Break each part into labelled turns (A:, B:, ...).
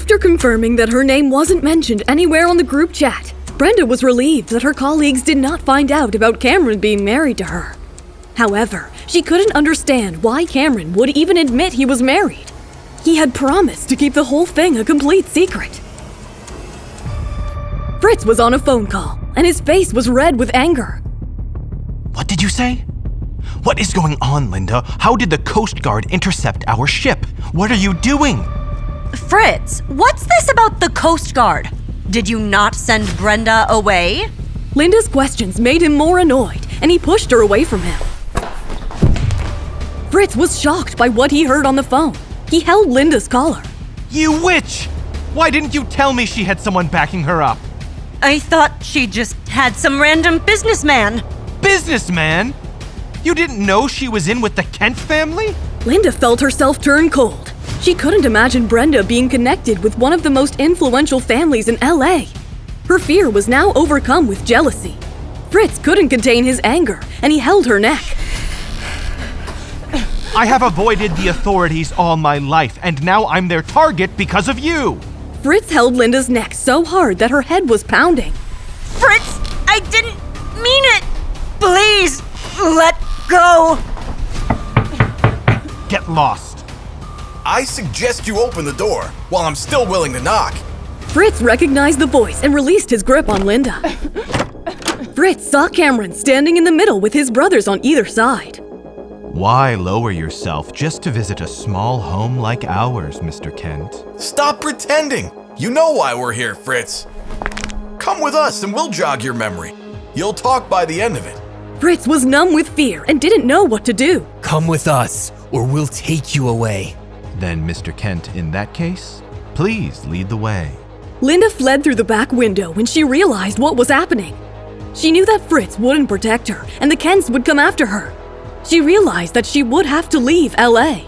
A: After confirming that her name wasn't mentioned anywhere on the group chat, Brenda was relieved that her colleagues did not find out about Cameron being married to her. However, she couldn't understand why Cameron would even admit he was married. He had promised to keep the whole thing a complete secret. Fritz was on a phone call, and his face was red with anger.
B: What did you say? What is going on, Linda? How did the Coast Guard intercept our ship? What are you doing?
C: Fritz, what's this about the Coast Guard? Did you not send Brenda away?
A: Linda's questions made him more annoyed, and he pushed her away from him. Fritz was shocked by what he heard on the phone. He held Linda's collar.
B: You witch! Why didn't you tell me she had someone backing her up?
C: I thought she just had some random businessman.
B: Businessman? You didn't know she was in with the Kent family?
A: Linda felt herself turn cold. She couldn't imagine Brenda being connected with one of the most influential families in LA. Her fear was now overcome with jealousy. Fritz couldn't contain his anger, and he held her neck.
B: I have avoided the authorities all my life, and now I'm their target because of you.
A: Fritz held Linda's neck so hard that her head was pounding.
C: Fritz, I didn't mean it. Please, let go.
B: Get lost.
D: I suggest you open the door while I'm still willing to knock.
A: Fritz recognized the voice and released his grip on Linda. Fritz saw Cameron standing in the middle with his brothers on either side.
B: Why lower yourself just to visit a small home like ours, Mr. Kent?
D: Stop pretending. You know why we're here, Fritz. Come with us and we'll jog your memory. You'll talk by the end of it.
A: Fritz was numb with fear and didn't know what to do.
E: Come with us, or we'll take you away.
B: Then, Mr. Kent, in that case, please lead the way.
A: Linda fled through the back window when she realized what was happening. She knew that Fritz wouldn't protect her and the Kents would come after her. She realized that she would have to leave LA.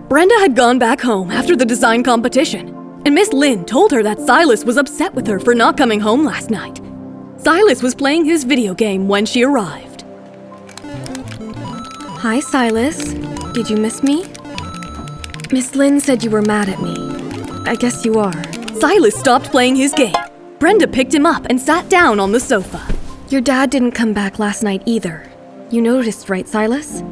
A: Brenda had gone back home after the design competition, and Miss Lynn told her that Silas was upset with her for not coming home last night. Silas was playing his video game when she arrived.
F: Hi, Silas. Did you miss me? Miss Lynn said you were mad at me. I guess you are.
A: Silas stopped playing his game. Brenda picked him up and sat down on the sofa.
F: Your dad didn't come back last night either. You noticed, right, Silas?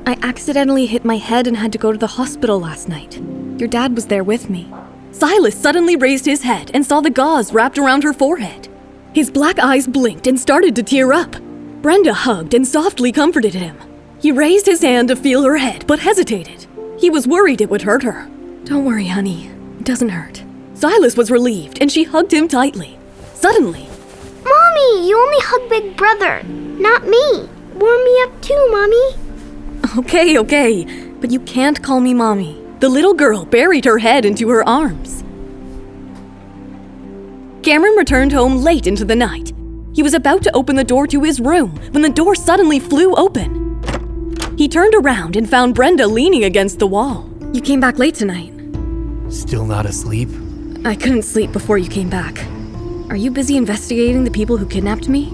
F: I accidentally hit my head and had to go to the hospital last night. Your dad was there with me.
A: Silas suddenly raised his head and saw the gauze wrapped around her forehead. His black eyes blinked and started to tear up. Brenda hugged and softly comforted him. He raised his hand to feel her head, but hesitated. He was worried it would hurt her.
F: Don't worry, honey. It doesn't hurt.
A: Silas was relieved and she hugged him tightly. Suddenly,
G: Mommy, you only hug Big Brother, not me. Warm me up too, Mommy.
A: Okay, but you can't call me Mommy. The little girl buried her head into her arms. Cameron returned home late into the night. He was about to open the door to his room when the door suddenly flew open. He turned around and found Brenda leaning against the wall.
F: You came back late tonight.
E: Still not asleep?
F: I couldn't sleep before you came back. Are you busy investigating the people who kidnapped me?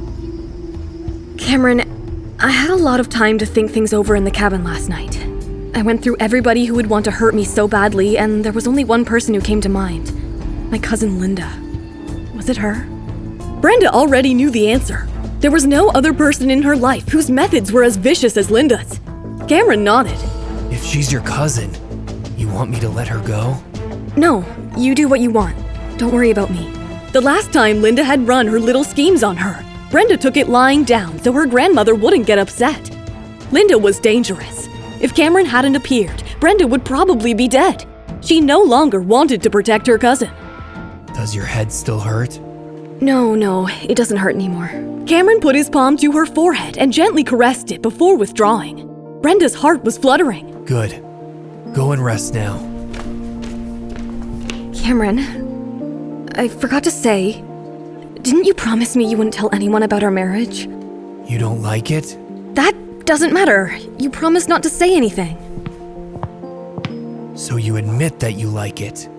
F: Cameron, I had a lot of time to think things over in the cabin last night. I went through everybody who would want to hurt me so badly, and there was only one person who came to mind. My cousin Linda. Was it her?
A: Brenda already knew the answer. There was no other person in her life whose methods were as vicious as Linda's. Cameron nodded.
E: If she's your cousin, you want me to let her go?
F: No, you do what you want. Don't worry about me.
A: The last time Linda had run her little schemes on her, Brenda took it lying down so her grandmother wouldn't get upset. Linda was dangerous. If Cameron hadn't appeared, Brenda would probably be dead. She no longer wanted to protect her cousin.
E: Does your head still hurt?
F: No, it doesn't hurt anymore.
A: Cameron put his palm to her forehead and gently caressed it before withdrawing. Brenda's heart was fluttering.
E: Good. Go and rest now.
F: Cameron, I forgot to say, didn't you promise me you wouldn't tell anyone about our marriage?
E: You don't like it?
F: That doesn't matter. You promised not to say anything.
E: So you admit that you like it.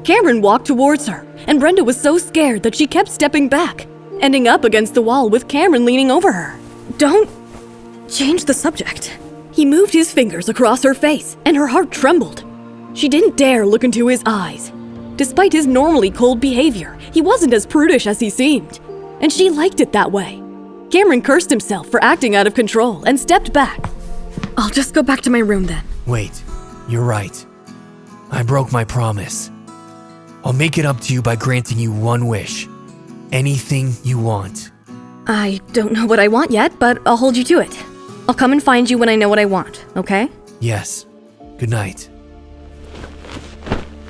A: Cameron walked towards her, and Brenda was so scared that she kept stepping back, ending up against the wall with Cameron leaning over her.
F: Don't change the subject.
A: He moved his fingers across her face, and her heart trembled. She didn't dare look into his eyes. Despite his normally cold behavior, he wasn't as prudish as he seemed, and she liked it that way. Cameron cursed himself for acting out of control and stepped back.
F: I'll just go back to my room then.
E: Wait, you're right. I broke my promise. I'll make it up to you by granting you one wish. Anything you want.
F: I don't know what I want yet, but I'll hold you to it. I'll come and find you when I know what I want, okay?
E: Yes. Good night.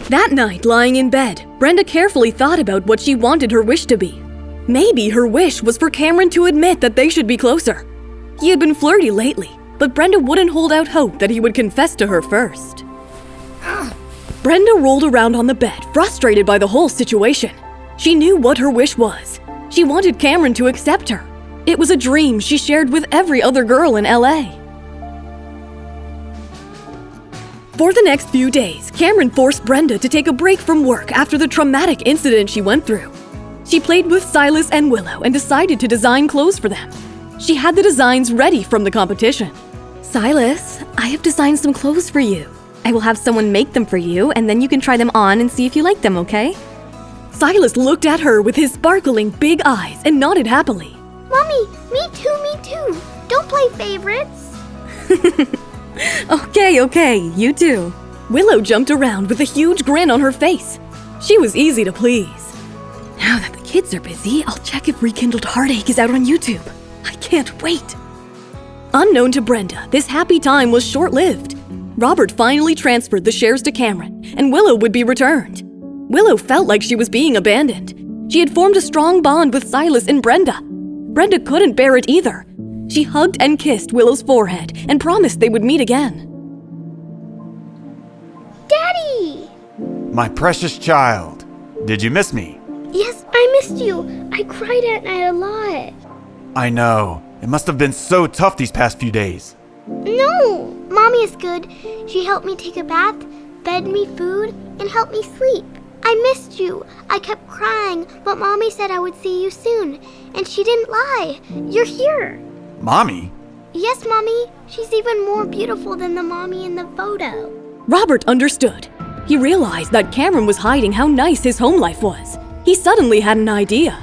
A: That night, lying in bed, Brenda carefully thought about what she wanted her wish to be. Maybe her wish was for Cameron to admit that they should be closer. He had been flirty lately, but Brenda wouldn't hold out hope that he would confess to her first. Brenda rolled around on the bed, frustrated by the whole situation. She knew what her wish was. She wanted Cameron to accept her. It was a dream she shared with every other girl in LA. For the next few days, Cameron forced Brenda to take a break from work after the traumatic incident she went through. She played with Silas and Willow and decided to design clothes for them. She had the designs ready from the competition.
F: Silas, I have designed some clothes for you. I will have someone make them for you, and then you can try them on and see if you like them, okay?
A: Silas looked at her with his sparkling big eyes and nodded happily.
G: Mommy, me too. Don't play favorites.
A: Okay, you too. Willow jumped around with a huge grin on her face. She was easy to please. Now that the kids are busy, I'll check if Rekindled Heartache is out on YouTube. I can't wait. Unknown to Brenda, this happy time was short-lived. Robert finally transferred the shares to Cameron, and Willow would be returned. Willow felt like she was being abandoned. She had formed a strong bond with Silas and Brenda. Brenda couldn't bear it either. She hugged and kissed Willow's forehead and promised they would meet again.
G: Daddy!
H: My precious child, did you miss me?
G: Yes, I missed you. I cried at night a lot.
H: I know. It must have been so tough these past few days.
G: No, Mommy is good. She helped me take a bath, fed me food, and helped me sleep. I missed you. I kept crying, but Mommy said I would see you soon. And she didn't lie. You're here.
H: Mommy?
G: Yes, Mommy. She's even more beautiful than the mommy in the photo.
A: Robert understood. He realized that Cameron was hiding how nice his home life was. He suddenly had an idea.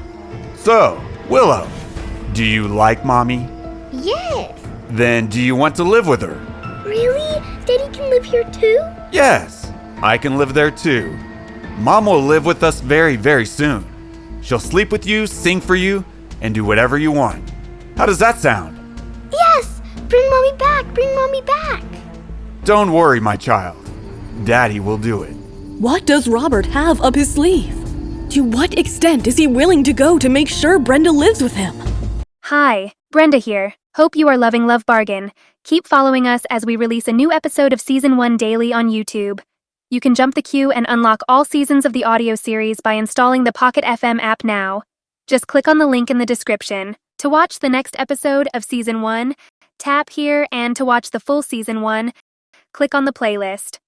H: So, Willow, do you like Mommy?
G: Yes.
H: Then do you want to live with her?
G: Really? Daddy can live here too?
H: Yes, I can live there too. Mom will live with us very, very soon. She'll sleep with you, sing for you, and do whatever you want. How does that sound?
G: Yes! Bring Mommy back! Bring Mommy back!
H: Don't worry, my child. Daddy will do it.
A: What does Robert have up his sleeve? To what extent is he willing to go to make sure Brenda lives with him?
I: Hi, Brenda here. Hope you are loving Love Bargain. Keep following us as we release a new episode of Season 1 daily on YouTube. You can jump the queue and unlock all seasons of the audio series by installing the Pocket FM app now. Just click on the link in the description. To watch the next episode of Season 1, tap here, and to watch the full Season 1, click on the playlist.